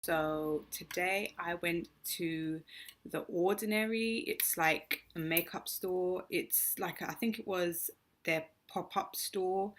So today I went to The Ordinary. It's like a makeup store. It's like, I think it was their pop-up store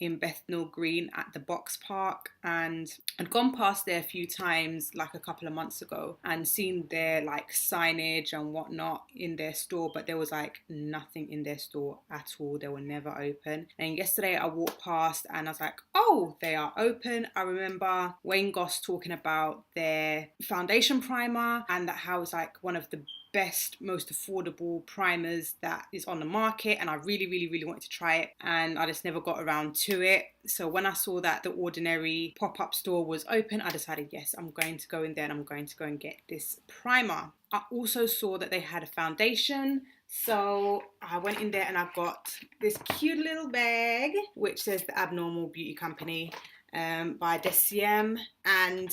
in Bethnal Green at the Box Park, and I'd gone past there a few times like a couple of months ago and seen their like signage and whatnot in their store, but there was like nothing in their store at all. They were never open. And yesterday I walked past and I was like, oh, they are open. I remember Wayne Goss talking about their foundation primer and that how it's like one of the best, most affordable primers that is on the market, and I really wanted to try it, and I just never got around to it. So when I saw that The Ordinary pop-up store was open, I decided, yes, I'm going to go in there and I'm going to go and get this primer. I also saw that they had a foundation, so I went in there and I got this cute little bag which says The Abnormal Beauty Company by Deciem, and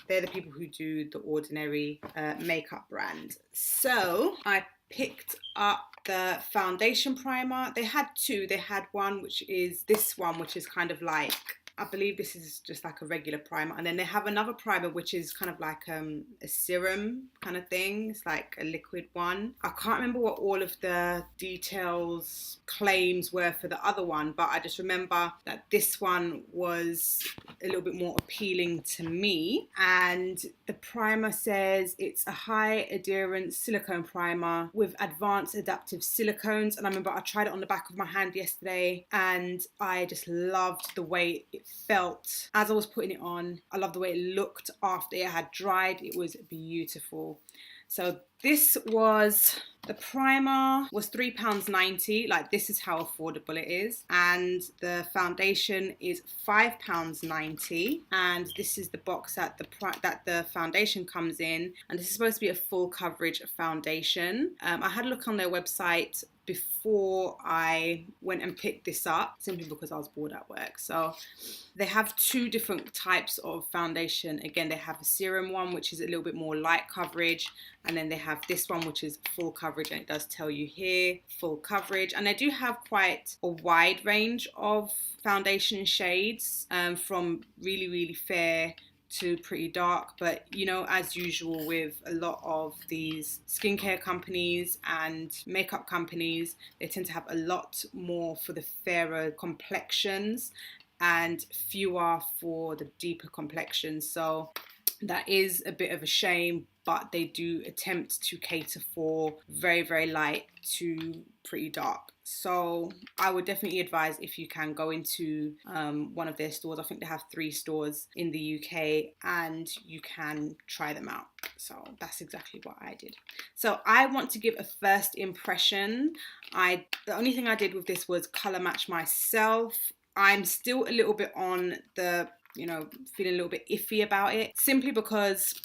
they're the people who do The Ordinary makeup brand. So I picked up the foundation primer. They had two. They had one which is this one, which is kind of like, I believe this is just like a regular primer, and then they have another primer which is kind of like a serum kind of thing. It's like a liquid one. I can't remember what all of the details claims were for the other one, but I just remember that this one was a little bit more appealing to me. And the primer says it's a high adherence silicone primer with advanced adaptive silicones, and I remember I tried it on the back of my hand yesterday and I just loved the way it felt as I was putting it on. I loved the way it looked after it had dried. It was beautiful. So this was, the primer was £3.90. Like, this is how affordable it is. And the foundation is £5.90. And this is the box that the foundation comes in. And this is supposed to be a full coverage foundation. I had a look on their website before I went and picked this up, simply because I was bored at work. So they have two different types of foundation. Again, they have a serum one, which is a little bit more light coverage, and then they have this one, which is full coverage, and it does tell you here, full coverage. And they do have quite a wide range of foundation shades, from really fair to pretty dark. But you know, as usual with a lot of these skincare companies and makeup companies, they tend to have a lot more for the fairer complexions and fewer for the deeper complexions. So that is a bit of a shame, but they do attempt to cater for very light to pretty dark. So I would definitely advise, if you can, go into one of their stores. I think they have 3 stores in the UK, and you can try them out. So that's exactly what I did. So I want to give a first impression. The only thing I did with this was colour match myself. I'm still a little bit on the, feeling a little bit iffy about it, simply because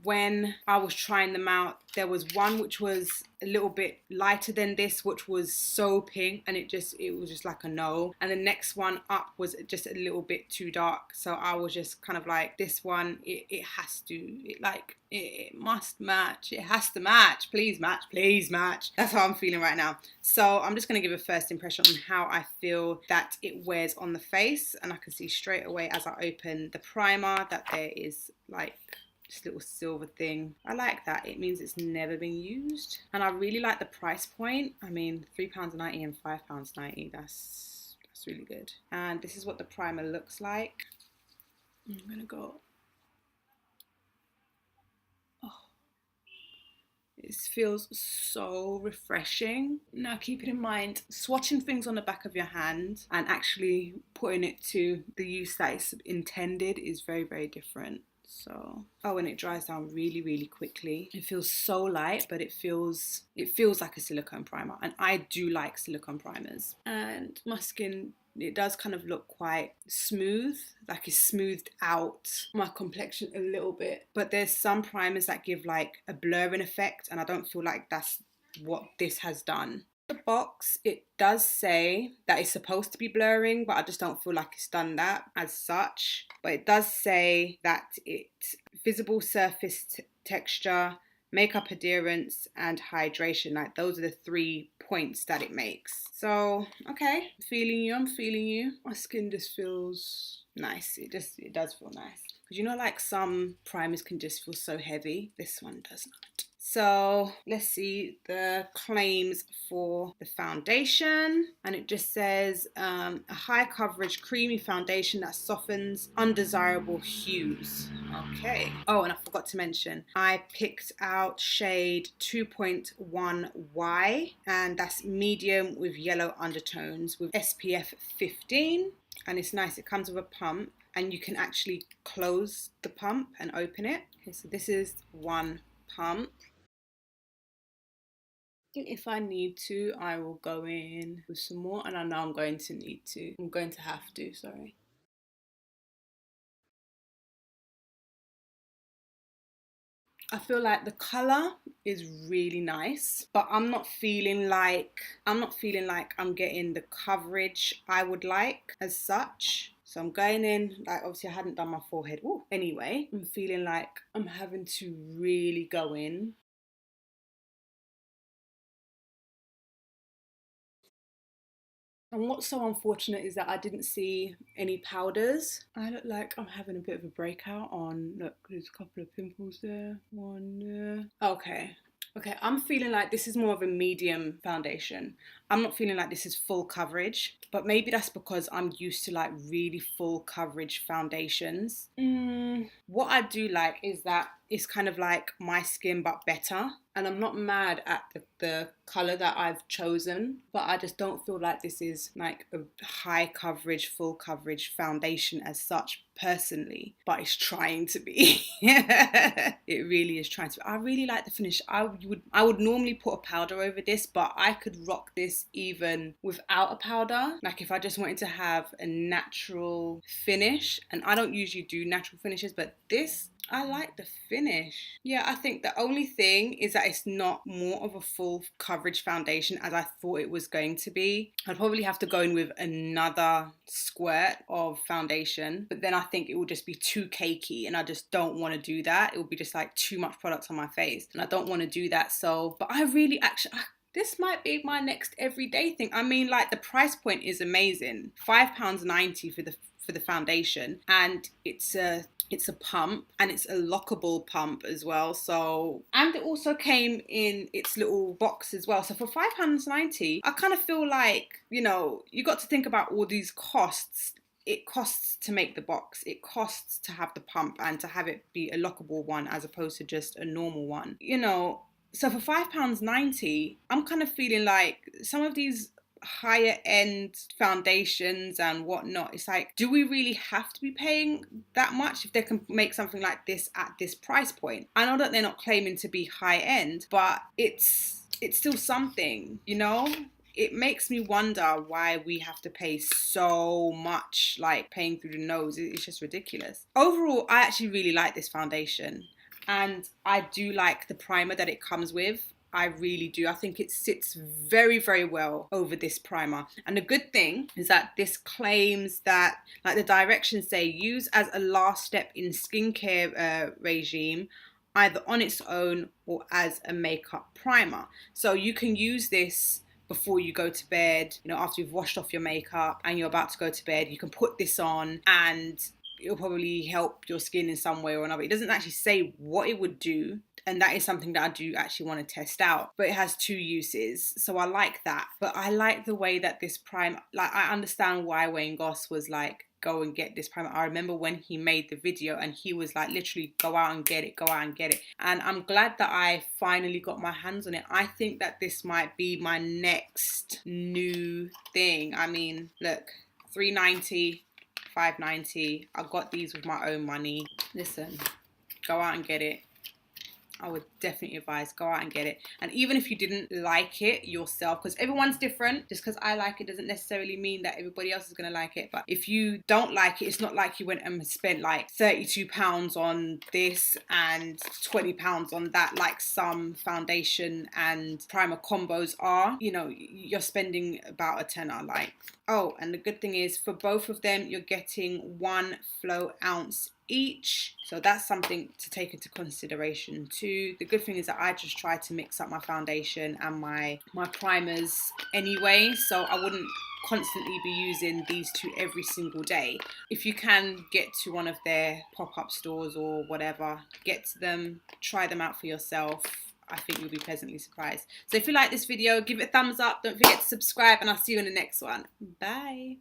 when I was trying them out, there was one which was a little bit lighter than this, which was so pink, and it was just like a no. And the next one up was just a little bit too dark, so I was just kind of like, this one, it must match. It has to match. Please match. That's how I'm feeling right now. So I'm just going to give a first impression on how I feel that it wears on the face, and I can see straight away as I open the primer that there is like this little silver thing. I like that. It means it's never been used. And I really like the price point. I mean, £3.90 and £5.90. That's really good. And this is what the primer looks like. I'm gonna go. Oh, it feels so refreshing. Now, keeping in mind, swatching things on the back of your hand and actually putting it to the use that it's intended is very different. So, oh, and it dries down really quickly. It feels so light, but it feels like a silicone primer, and I do like silicone primers. And my skin, it does kind of look quite smooth, like it's smoothed out my complexion a little bit. But there's some primers that give like a blurring effect, and I don't feel like that's what this has done. The box, it does say that it's supposed to be blurring, but I just don't feel like it's done that as such. But it does say that it's visible surface texture, makeup adherence, and hydration. Like, those are the 3 points that it makes. So, okay, I'm feeling you. My skin just feels nice. It does feel nice. Because you know, like some primers can just feel so heavy. This one does not. So let's see the claims for the foundation, and it just says a high coverage creamy foundation that softens undesirable hues. Okay. Oh, and I forgot to mention, I picked out shade 2.1Y, and that's medium with yellow undertones with SPF 15, and it's nice. It comes with a pump, and you can actually close the pump and open it. Okay, so this is one pump. If I need to, I will go in with some more, and I know I'm going to need to. I'm going to have to, sorry. I feel like the color is really nice, but I'm not feeling like I'm getting the coverage I would like as such. So I'm going in, like, obviously I hadn't done my forehead. Ooh. Anyway, I'm feeling like I'm having to really go in. And what's so unfortunate is that I didn't see any powders. I look like I'm having a bit of a breakout on, look, there's a couple of pimples there, one there. Okay. Okay, I'm feeling like this is more of a medium foundation. I'm not feeling like this is full coverage, but maybe that's because I'm used to like really full coverage foundations. What I do like is that it's kind of like my skin but better. And I'm not mad at the colour that I've chosen, but I just don't feel like this is like a high coverage, full coverage foundation as such personally, but it's trying to be. It really is trying to be. I really like the finish. I would normally put a powder over this, but I could rock this even without a powder. Like if I just wanted to have a natural finish, and I don't usually do natural finishes, but this, I like the finish. Yeah, I think the only thing is that it's not more of a full coverage foundation as I thought it was going to be. I'd probably have to go in with another squirt of foundation, but then I think it will just be too cakey, and I just don't want to do that. It will be just like too much product on my face, and I don't want to do that. So, but I really actually, this might be my next everyday thing. I mean, like the price point is amazing. £5.90 for the foundation, and it's a pump, and it's a lockable pump as well. So, and it also came in its little box as well. So for £5.90, I kind of feel like, you know, you got to think about all these costs. It costs to make the box, it costs to have the pump and to have it be a lockable one as opposed to just a normal one, you know. So for £5.90, I'm kind of feeling like some of these higher end foundations and whatnot, it's like, do we really have to be paying that much if they can make something like this at this price point? I know that they're not claiming to be high end, but it's still something, you know. It makes me wonder why we have to pay so much, like paying through the nose. It's just ridiculous. Overall, I actually really like this foundation, and I do like the primer that it comes with. I really do. I think it sits very, very well over this primer. And the good thing is that this claims that, like the directions say, use as a last step in skincare regime, either on its own or as a makeup primer. So you can use this before you go to bed, you know, after you've washed off your makeup and you're about to go to bed. You can put this on and it'll probably help your skin in some way or another. It doesn't actually say what it would do, and that is something that I do actually want to test out. But it has two uses, so I like that. But I like the way that this prime, like I understand why Wayne Goss was like, go and get this primer. I remember when he made the video and he was like, literally, go out and get it, go out and get it. And I'm glad that I finally got my hands on it. I think that this might be my next new thing. I mean, look, $3.90, $5.90. I got these with my own money. Listen, go out and get it. I would definitely advise, go out and get it. And even if you didn't like it yourself, because everyone's different, just because I like it doesn't necessarily mean that everybody else is going to like it. But if you don't like it, it's not like you went and spent like £32 on this and £20 on that, like some foundation and primer combos are. You know, you're spending about a tenner. Like, oh, and the good thing is for both of them, you're getting 1 flow ounce each, so that's something to take into consideration too. The good thing is that I just try to mix up my foundation and my primers anyway, so I wouldn't constantly be using these two every single day. If you can get to one of their pop-up stores or whatever, get to them, try them out for yourself. I think you'll be pleasantly surprised. So if you like this video, give it a thumbs up. Don't forget to subscribe, and I'll see you in the next one. Bye.